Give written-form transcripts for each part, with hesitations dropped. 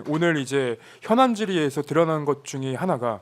오늘 이제 현안 질의에서 드러난 것 중에 하나가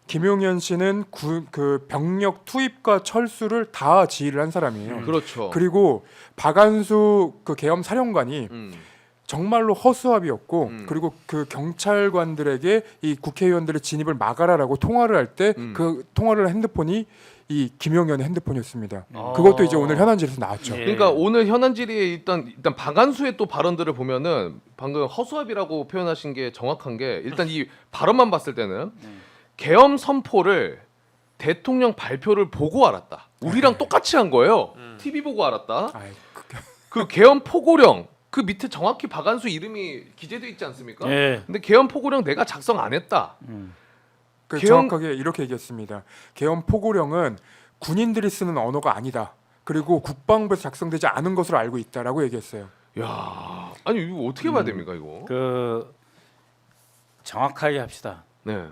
김용현 씨는 그 병력 투입과 철수를 다 지휘를 한 사람이에요. 그렇죠. 그리고 박안수 그 계엄 사령관이 음. 정말로 허수아비였고 그리고 그 경찰관들에게 이 국회의원들의 진입을 막아라라고 통화를 할 때 그 통화를 한 핸드폰이 이 김용현의 핸드폰이었습니다. 그것도 이제 오늘 현안질에서 나왔죠. 예. 그러니까 오늘 현안 질의에 일단 박안수의 또 발언들을 보면은 방금 허수아비라고 표현하신 게 정확한 게 일단 이 발언만 봤을 때는 계엄 선포를 대통령 발표를 보고 알았다. 우리랑 똑같이 한 거예요. TV 보고 알았다. 아이, 그 계엄 포고령 그 밑에 정확히 박안수 이름이 기재돼 있지 않습니까? 예. 근데 계엄 포고령 내가 작성 안 했다. 그 계엄- 정확하게 이렇게 얘기했습니다. 계엄 포고령은 군인들이 쓰는 언어가 아니다. 그리고 국방부에서 작성되지 않은 것으로 알고 있다라고 얘기했어요. 야, 아니 이거 어떻게 봐야 됩니까 이거? 그 정확하게 합시다. 네.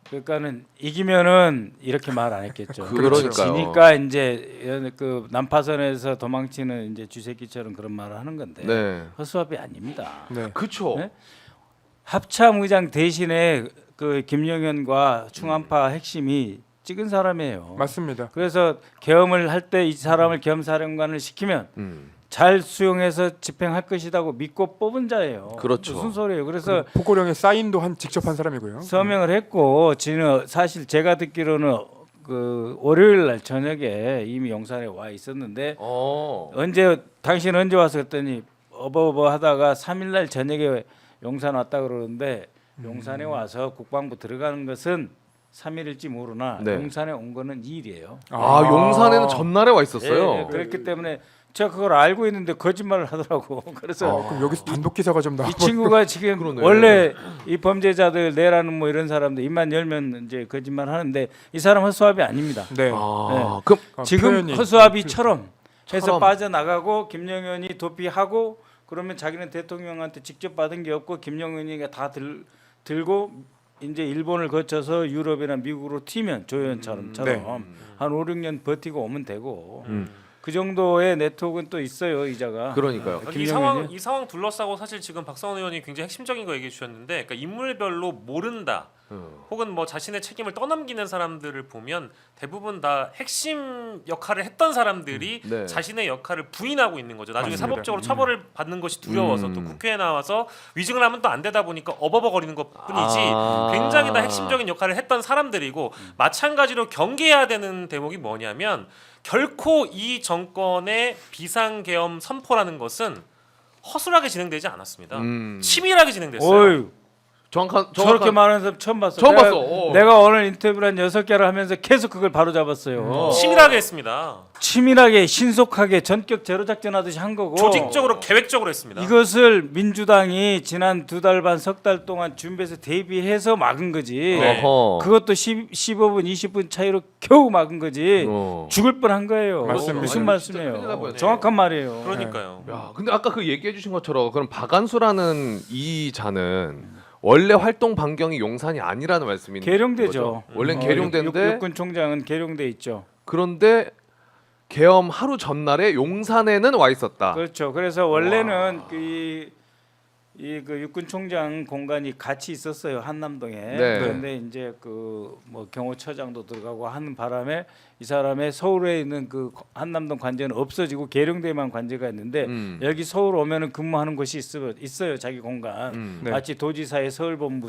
그러니까는 이기면은 이렇게 말 안 했겠죠. 그러니까요. 지니까 이제 그 난파선에서 도망치는 이제 쥐새끼처럼 그런 말을 하는 건데 네. 허수아비 아닙니다. 네. 그렇죠. 네? 합참의장 대신에 그 김영현과 충암파 핵심이 찍은 사람이에요. 맞습니다. 그래서 계엄을 할 때 이 사람을 계엄사령관을 시키면 음. 잘 수용해서 집행할 것이라고 믿고 뽑은 자예요. 그렇죠. 무슨 소리예요? 그래서 포고령의 사인도 직접 한 사람이고요. 서명을 했고 지는 사실 제가 듣기로는 그 월요일 날 저녁에 이미 용산에 와 있었는데 언제 당신 언제 와서 그랬더니 어버어버 하다가 3일 날 저녁에 용산 왔다 그러는데 용산에 와서 국방부 들어가는 것은 3일일지 모르나 네. 용산에 온 거는 2일이에요. 아, 용산에는 전날에 와 있었어요. 예, 그렇기 때문에 제가 그걸 알고 있는데 거짓말을 하더라고. 그래서 그럼 여기서 단독 기사가 좀 나와. 이 친구가 지금 그러네. 원래 이 범죄자들 내라는 뭐 이런 사람들 입만 열면 이제 거짓말 하는데 이 사람 허수아비 아닙니다. 네. 아, 그럼 지금 표현이. 허수아비처럼 해서 처럼. 빠져나가고 김영현이 도피하고 그러면 자기는 대통령한테 직접 받은 게 없고 김영현이가 다 들고 이제 일본을 거쳐서 유럽이나 미국으로 튀면 조연처럼 네. 한 5, 6년 버티고 오면 되고 그 정도의 네트워크는 또 있어요 이자가. 그러니까요. 김영현이? 이 상황 둘러싸고 사실 지금 박성원 의원이 굉장히 핵심적인 거 얘기해 주셨는데, 그러니까 인물별로 모른다. 혹은 뭐 자신의 책임을 떠넘기는 사람들을 보면 대부분 다 핵심 역할을 했던 사람들이 네. 자신의 역할을 부인하고 있는 거죠. 나중에 맞습니다. 사법적으로 처벌을 받는 것이 두려워서 또 국회에 나와서 위증을 하면 또 안 되다 보니까 어버버거리는 것뿐이지 굉장히 다 핵심적인 역할을 했던 사람들이고 마찬가지로 경계해야 되는 대목이 뭐냐면 결코 이 정권의 비상계엄 선포라는 것은 허술하게 진행되지 않았습니다. 치밀하게 진행됐어요. 어휴, 저렇게 정확한 말하는 사람 처음 봤어. 처음 내가, 봤어. 내가 오늘 인터뷰를 한 6개를 하면서 계속 그걸 바로 잡았어요. 치밀하게 했습니다. 치밀하게 신속하게 전격 제로 작전하듯이 한 거고. 조직적으로 계획적으로 했습니다. 이것을 민주당이 지난 2달 반 석 달 동안 준비해서 대비해서 막은 거지. 네. 어허. 그것도 15분 20분 차이로 겨우 막은 거지. 죽을 뻔한 거예요. 맞습니다. 무슨 아니, 진짜 큰일 날 말씀이에요? 뻔했네. 정확한 말이에요. 그러니까요. 야, 근데 아까 그 얘기해 주신 것처럼 그럼 박안수라는 이 자는 원래 활동 반경이 용산이 아니라는 말씀인 계룡대죠. 거죠? 원래는 계룡대인데 육군 총장은 계룡대 있죠. 그런데 계엄 하루 전날에 용산에는 와 있었다. 그렇죠. 그래서 원래는 그 육군 총장 공간이 같이 있었어요 한남동에. 네. 그런데 이제 그 뭐 경호처장도 들어가고 하는 바람에 이 사람의 서울에 있는 그 한남동 관제는 없어지고 계룡대만 관제가 있는데 여기 서울 오면은 근무하는 곳이 있어요 자기 공간. 네. 마치 도지사의 서울본부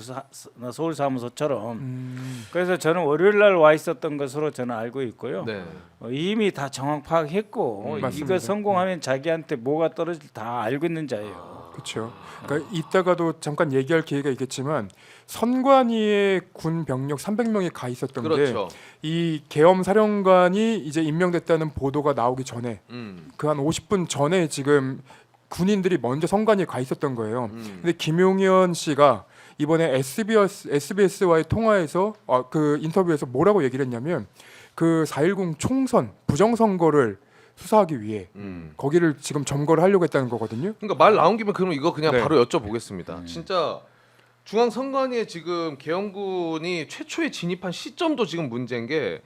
서울사무소처럼. 그래서 저는 월요일 날 와 있었던 것으로 저는 알고 있고요. 네. 이미 다 정확 파악했고 맞습니다. 이거 성공하면 자기한테 뭐가 떨어질 다 알고 있는 자예요. 그렇죠. 그러니까 이따가도 잠깐 얘기할 기회가 있겠지만 선관위에 군 병력 300명이 가 있었던 그렇죠. 게 이 계엄 사령관이 이제 임명됐다는 보도가 나오기 전에 그 한 50분 전에 지금 군인들이 먼저 선관위에 가 있었던 거예요. 근데 김용현 씨가 이번에 SBS와의 통화에서 그 인터뷰에서 뭐라고 얘기를 했냐면 그 4.10 총선 부정선거를 수사하기 위해 거기를 지금 점거를 하려고 했다는 거거든요. 그러니까 말 나온 김에 그럼 이거 그냥 네. 바로 여쭤보겠습니다. 진짜 중앙선관위에 지금 계엄군이 최초에 진입한 시점도 지금 문제인 게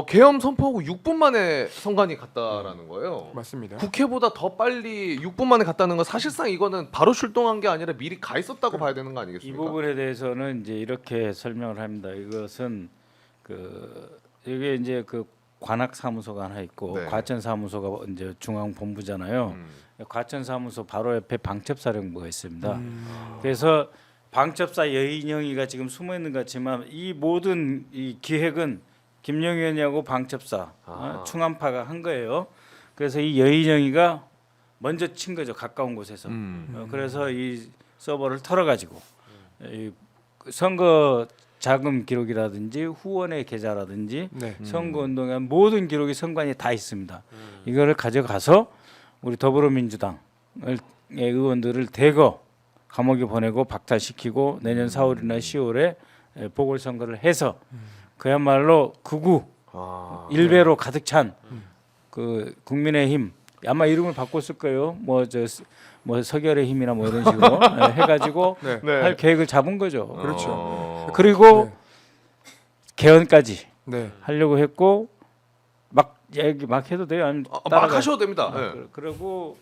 계엄 선포하고 6분 만에 선관위 갔다라는 거예요. 맞습니다. 국회보다 더 빨리 6분 만에 갔다는 건 사실상 이거는 바로 출동한 게 아니라 미리 가 있었다고 봐야 되는 거 이 아니겠습니까? 부분에 대해서는 이제 이렇게 설명을 합니다. 이것은 이게 이제 그 관악 사무소가 하나 있고 네. 과천 사무소가 이제 중앙 본부잖아요. 과천 사무소 바로 옆에 방첩사령부가 있습니다. 그래서 방첩사 여인영이가 지금 숨어 있는 것 같지만 이 모든 이 기획은 김용현이하고 방첩사 충암파가 한 거예요. 그래서 이 여인영이가 먼저 친 거죠. 가까운 곳에서. 그래서 이 서버를 털어가지고 이 선거 자금 기록이라든지 후원의 계좌라든지 네. 선거 운동의 모든 기록이 선관위에 다 있습니다. 이거를 가져가서 우리 더불어민주당의 의원들을 대거 감옥에 보내고 박탈시키고 내년 4월이나 10월에 보궐선거를 해서 그야말로 극우 일배로 가득 찬 그 국민의힘 아마 이름을 바꿨을 거예요. 뭐 서결의 힘이나 뭐 이런 식으로 해가지고 네. 네. 할 계획을 잡은 거죠. 그렇죠. 그리고 네. 개헌까지 네. 하려고 했고 막 얘기 막 해도 돼요. 아니면 막 하셔도 됩니다. 네. 그리고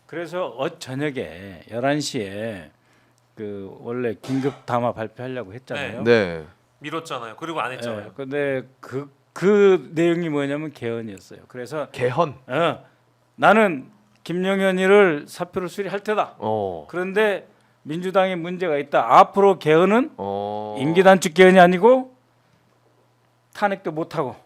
그래서 저녁에 11시에 그 원래 긴급 담화 발표하려고 했잖아요. 네. 미뤘잖아요. 그리고 안 했잖아요. 근데 그 내용이 뭐냐면 개헌이었어요. 그래서 개헌. 나는 김용현이를 사표를 수리할 테다. 어. 그런데 민주당에 문제가 있다. 앞으로 개헌은 어. 임기 단축 개헌이 아니고 탄핵도 못 하고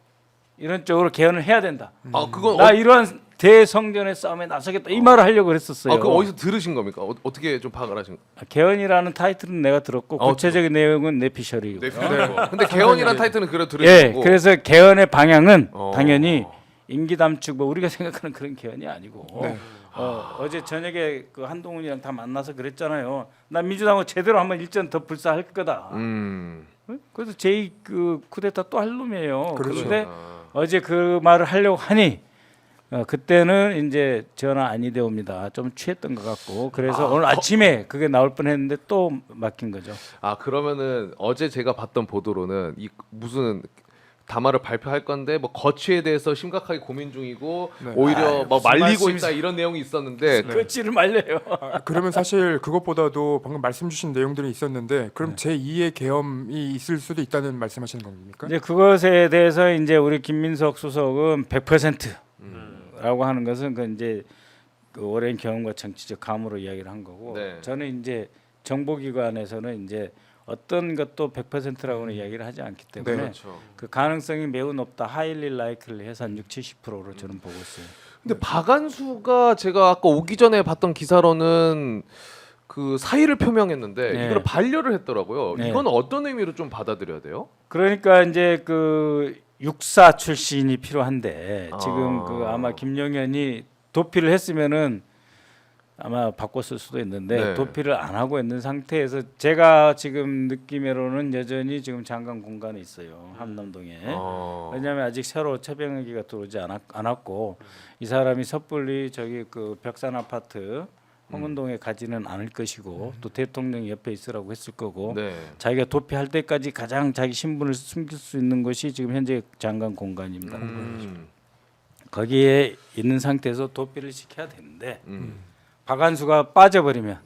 이런 쪽으로 개헌을 해야 된다. 아 그건 나 이러한 대성전의 싸움에 나서겠다. 이 말을 하려고 했었어요. 그 어디서 들으신 겁니까? 어떻게 좀 파악을 하신? 개헌이라는 타이틀은 내가 들었고 구체적인 내용은 내 피셜이고. 네. 근데 개헌이라는 타이틀은 그래 예, 들으시고. 그래서 개헌의 방향은 어. 당연히 임기 단축 뭐 우리가 생각하는 그런 개헌이 아니고 네. 어제 저녁에 그 한동훈이랑 다 만나서 그랬잖아요. 나 민주당은 제대로 한번 일전 더 불사할 거다. 그래서 제2 그 쿠데타 또 할 놈이에요. 그렇죠. 그런데 어제 그 말을 하려고 하니 그때는 이제 전화 아니돼 옵니다. 좀 취했던 것 같고 그래서 오늘 아침에 그게 나올 뻔했는데 또 막힌 거죠. 아 그러면은 어제 제가 봤던 보도로는 이 무슨 담화를 발표할 건데 뭐 거취에 대해서 심각하게 고민 중이고 네. 오히려 뭐 무슨 말리고 말씀이세요? 있다 이런 내용이 있었는데 끝을 말려요. 그러면 사실 그것보다도 방금 말씀 주신 내용들이 있었는데 그럼 제2의 계엄이 있을 수도 있다는 말씀하시는 겁니까? 이제 그것에 대해서 이제 우리 김민석 수석은 100%라고 하는 것은 그 이제 그 오랜 경험과 정치적 감으로 이야기를 한 거고 네. 저는 이제 정보기관에서는 이제 어떤 것도 100%라고는 이야기를 하지 않기 때문에 네, 그렇죠. 그 가능성이 매우 높다. highly likely 해서 한 60-70%로 저는 보고 있어요. 근데 박안수가 제가 아까 오기 전에 봤던 기사로는 그 사의를 표명했는데 네. 이걸 반려를 했더라고요. 네. 이건 어떤 의미로 좀 받아들여야 돼요? 그러니까 이제 그 육사 출신이 필요한데 지금 아. 그 아마 김용현이 도피를 했으면은 아마 바꿨을 수도 있는데 네. 도피를 안 하고 있는 상태에서 제가 지금 느낌으로는 여전히 지금 장관 공간에 있어요. 함남동에. 왜냐하면 아직 새로 최병욱이가 들어오지 않았고 이 사람이 섣불리 저기 그 벽산 아파트 홍은동에 가지는 않을 것이고 또 대통령 옆에 있으라고 했을 거고 네. 자기가 도피할 때까지 가장 자기 신분을 숨길 수 있는 것이 지금 현재 장관 공간입니다. 거기에 있는 상태에서 도피를 시켜야 되는데 박안수가 빠져버리면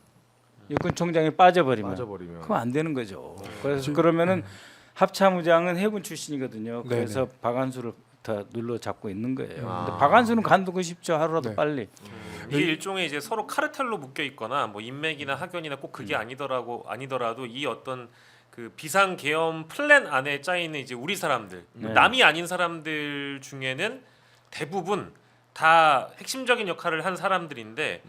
육군총장이 빠져버리면 그럼 안 되는 거죠. 그래서 그러면은 합참의장은 해군 출신이거든요. 그래서 박안수를 다 눌러 잡고 있는 거예요. 근데 박안수는 간두고 싶죠. 하루라도 네. 빨리. 이게 일종의 이제 서로 카르텔로 묶여 있거나 뭐 인맥이나 학연이나 꼭 그게 아니더라도 이 어떤 그 비상 계엄 플랜 안에 짜 있는 이제 우리 사람들 네. 남이 아닌 사람들 중에는 대부분 다 핵심적인 역할을 한 사람들인데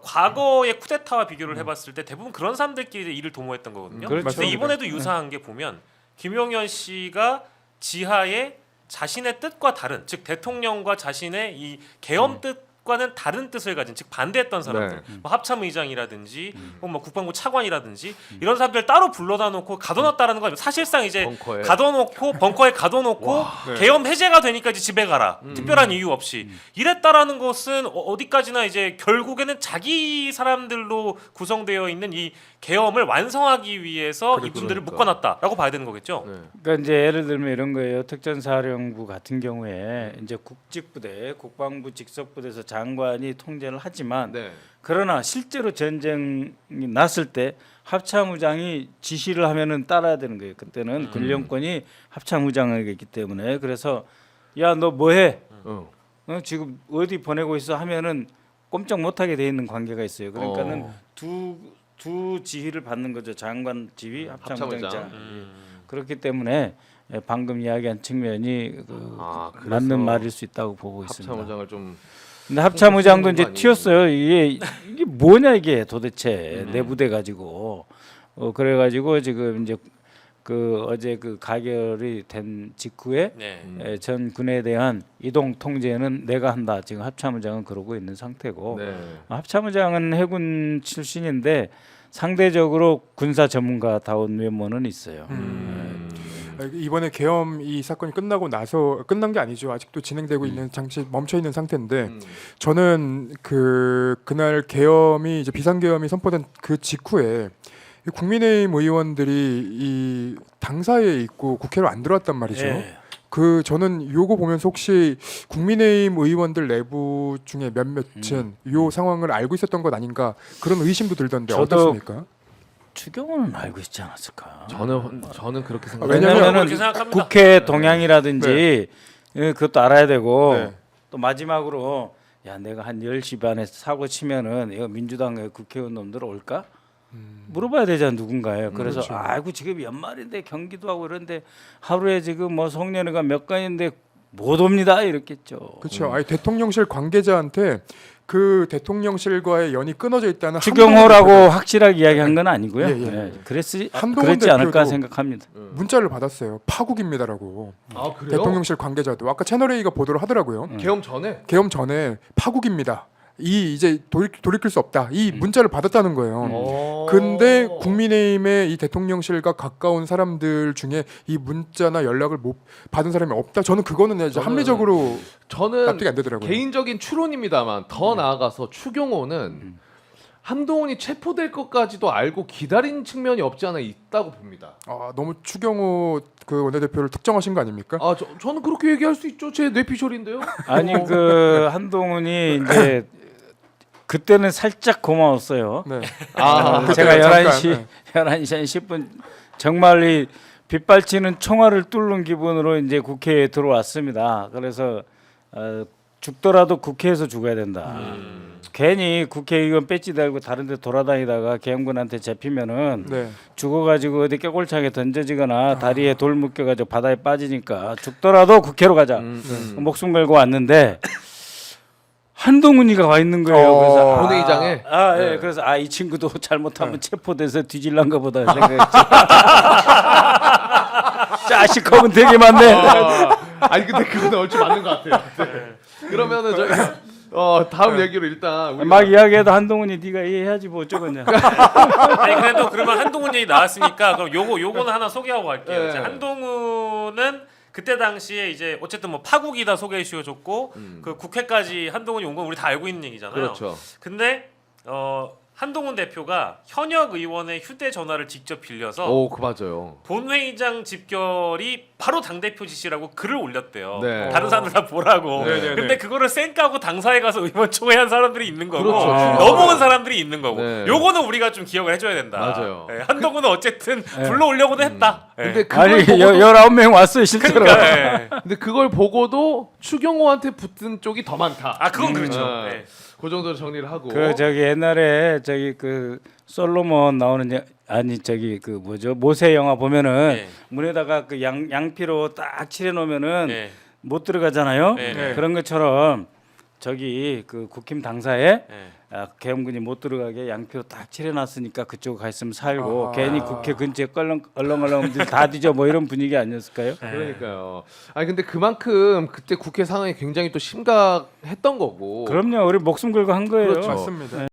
과거의 쿠데타와 비교를 해봤을 때 대부분 그런 사람들끼리 일을 도모했던 거거든요. 그렇죠. 근데 이번에도 유사한 게 보면 김용현 씨가 지하에 자신의 뜻과 다른 즉 대통령과 자신의 이 계엄 뜻 과는 다른 뜻을 가진 즉 반대했던 사람들 뭐 합참의장이라든지 혹은 뭐 국방부 차관이라든지 이런 사람들 따로 불러다 놓고 가둬놨다라는 건 사실상 이제 벙커에. 가둬놓고 벙커에 가둬놓고 네. 계엄 해제가 되니까 이제 집에 가라 특별한 이유 없이 이랬다라는 것은 어디까지나 이제 결국에는 자기 사람들로 구성되어 있는 이 계엄을 완성하기 위해서 이분들을 그러니까. 묶어놨다라고 봐야 되는 거겠죠. 네. 그러니까 이제 예를 들면 이런 거예요. 특전사령부 같은 경우에 이제 국직부대, 국방부 직속부대에서 장관이 통제를 하지만 네. 그러나 실제로 전쟁이 났을 때 합참의장이 지시를 하면은 따라야 되는 거예요. 그때는 군령권이 합참의장에게 있기 때문에 그래서 야 너 뭐해? 지금 어디 보내고 있어 하면은 꼼짝 못하게 돼 있는 관계가 있어요. 그러니까는 두 지휘를 받는 거죠. 장관 지휘, 합참의장. 합참의장. 그렇기 때문에 방금 이야기한 측면이 그래서 맞는 말일 수 있다고 보고 있습니다. 합참의장을 좀 근데 합참의장도 이제 아니에요. 튀었어요. 이게 뭐냐 이게 도대체 내부돼 가지고 그래가지고 지금 이제 그 어제 그 가결이 된 직후에 네. 전 군에 대한 이동 통제는 내가 한다. 지금 합참의장은 그러고 있는 상태고 네. 합참의장은 해군 출신인데 상대적으로 군사 전문가다운 면모는 있어요. 이번에 계엄 이 사건이 끝나고 나서 끝난 게 아니죠. 아직도 진행되고 있는 잠시 멈춰 있는 상태인데 저는 그날 계엄이 이제 비상계엄이 선포된 그 직후에 이 국민의힘 의원들이 이 당사에 있고 국회로 안 들어왔단 말이죠. 예. 저는 요거 보면서 혹시 국민의힘 의원들 내부 중에 몇몇은 요 상황을 알고 있었던 것 아닌가 그런 의심도 들던데 저도 어떻습니까? 추경호는 알고 있지 않았을까? 저는 그렇게 생각해요. 왜냐면은 그렇게 생각합니다. 국회 동향이라든지 그것도 알아야 되고 네. 또 마지막으로 야 내가 한 10시 반에 사고 치면은 이거 민주당의 국회의원 놈들 올까? 물어봐야 되잖아 누군가요. 그래서 그렇죠. 아이고 지금 연말인데 경기도 하고 이런데 하루에 지금 뭐 송년회가 몇 건인데 못 옵니다 이랬겠죠. 그렇죠. 아니 대통령실 관계자한테 그 대통령실과의 연이 끊어져 있다는 추경호라고 확실하게 이야기한 건 아니고요. 예, 예. 네, 그랬지 한동훈 그랬지 않을까 대표도 생각합니다. 문자를 받았어요. 파국입니다라고. 아 그래요? 대통령실 관계자도 아까 채널 A가 보도를 하더라고요. 계엄 전에? 계엄 전에 파국입니다. 이제 돌이킬 수 없다. 이 문자를 받았다는 거예요. 근데 국민의힘의 이 대통령실과 가까운 사람들 중에 이 문자나 연락을 못 받은 사람이 없다. 저는 그거는 이제 합리적으로 저는 납득이 안 되더라고요. 개인적인 추론입니다만 더 나아가서 추경호는 한동훈이 체포될 것까지도 알고 기다린 측면이 없지 않아 있다고 봅니다. 너무 추경호 그 원내대표를 특정하신 거 아닙니까? 저는 그렇게 얘기할 수 있죠. 제 뇌피셜인데요. 아니 그 한동훈이 이제 그때는 살짝 고마웠어요. 네. 제가 잠깐, 11시 11시 한 10분 정말 이 빗발치는 총알을 뚫는 기분으로 이제 국회에 들어왔습니다. 그래서 죽더라도 국회에서 죽어야 된다. 괜히 국회의원 배지 달고 다른 데 돌아다니다가 계엄군한테 잡히면은 네. 죽어가지고 어디 깨골창에 던져지거나 다리에 돌 묶여가지고 바다에 빠지니까 죽더라도 국회로 가자. 목숨 걸고 왔는데 한동훈이가 와 있는 거예요. 그래서 본회의장에? 예. 그래서 이 친구도 잘못하면 체포돼서 뒤질란가 보다 생각했죠. 자식하면 되게 많네. 아니 근데 그건 얼추 맞는 것 같아요. 네. 그러면은 저희 다음 얘기로 일단 우리가 막 이야기해도 한동훈이 네가 이해해야지 뭐 어쩌겠냐. 아니 그래도 그러면 한동훈 얘기 나왔으니까 그럼 요거는 하나 소개하고 갈게요. 네. 이제 한동훈은 그때 당시에 이제 어쨌든 뭐 파국이다 소개해 주셨고 그 국회까지 한동훈이 온 건 우리 다 알고 있는 얘기잖아요. 그렇죠. 근데 한동훈 대표가 현역 의원의 휴대전화를 직접 빌려서 그 맞아요. 본회의장 집결이 바로 당대표 지시라고 글을 올렸대요. 네. 다른 사람들 다 보라고. 네네네. 근데 그거를 쌩까고 당사에 가서 의원총회한 사람들이 있는 거고 그렇죠. 넘어온 사람들이 있는 거고 네. 요거는 우리가 좀 기억을 해줘야 된다. 맞아요. 네, 한동훈은 어쨌든 불러오려고는 했다. 네. 근데 그걸 아니 보고 19명 왔어요 실제로. 그러니까 네. 근데 그걸 보고도 추경호한테 붙은 쪽이 더 많다. 그건 그렇죠. 네. 그 정도로 정리를 하고. 그 저기 옛날에 저기 그 솔로몬 나오는 그 뭐죠 모세 영화 보면은 네. 문에다가 그 양피로 딱 칠해 놓으면은 네. 못 들어가잖아요. 네. 그런 것처럼 저기 그 국힘 당사에 네. 계엄군이 못 들어가게 양표 딱 칠해놨으니까 그쪽 가 있으면 살고 아하. 괜히 국회 근처에 얼렁얼렁 다 뒤져 뭐 이런 분위기 아니었을까요? 그러니까요. 아니 근데 그만큼 그때 국회 상황이 굉장히 또 심각했던 거고. 그럼요, 우리 목숨 걸고 한 거예요. 그렇죠. 맞습니다.